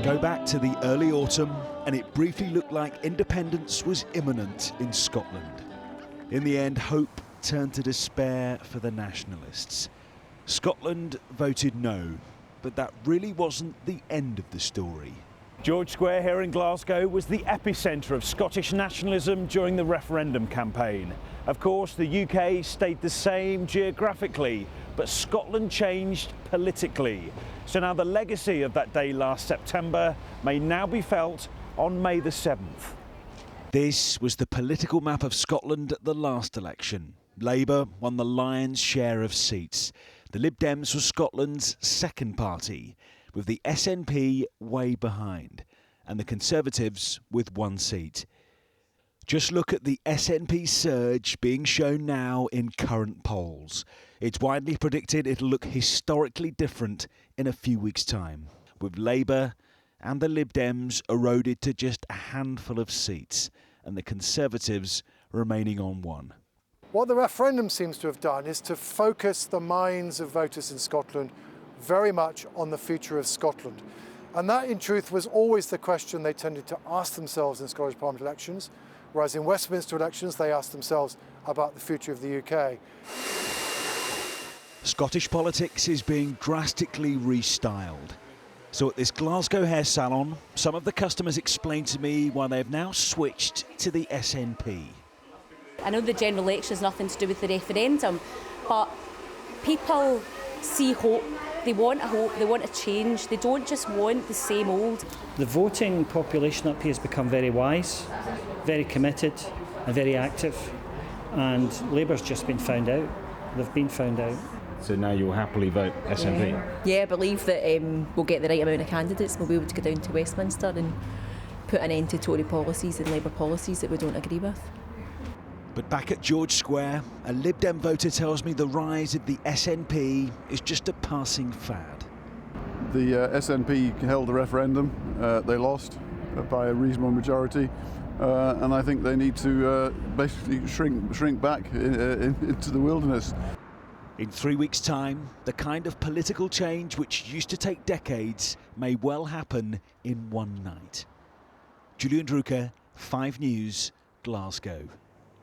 Go back to the early autumn and it briefly looked like independence was imminent in Scotland. In the end, hope turned to despair for the nationalists. Scotland voted no, but that really wasn't the end of the story. George Square here in Glasgow was the epicentre of Scottish nationalism during the referendum campaign. Of course, the UK stayed the same geographically, but Scotland changed politically. So now the legacy of that day last September may now be felt on May the 7th. This was the political map of Scotland at the last election. Labour won the lion's share of seats. The Lib Dems was Scotland's second party, with the SNP way behind, and the Conservatives with one seat. Just look at the SNP surge being shown now in current polls. It's widely predicted it'll look historically different in a few weeks' time, with Labour and the Lib Dems eroded to just a handful of seats, and the Conservatives remaining on one. What the referendum seems to have done is to focus the minds of voters in Scotland very much on the future of Scotland. And that, in truth, was always the question they tended to ask themselves in Scottish Parliament elections, whereas in Westminster elections they asked themselves about the future of the UK. Scottish politics is being drastically restyled. So at this Glasgow hair salon, some of the customers explained to me why they've now switched to the SNP. I know the general election has nothing to do with the referendum, but people see hope. They want a hope, they want a change. They don't just want the same old. The voting population up here has become very wise, very committed and very active. And Labour's just been found out. They've been found out. So now you'll happily vote SNP? Yeah, I believe that we'll get the right amount of candidates. We'll be able to go down to Westminster and put an end to Tory policies and Labour policies that we don't agree with. But back at George Square, a Lib Dem voter tells me the rise of the SNP is just a passing fad. The SNP held a referendum. They lost by a reasonable majority. And I think they need to basically shrink back into the wilderness. In 3 weeks' time, the kind of political change which used to take decades may well happen in one night. Julian Druker, 5 News, Glasgow.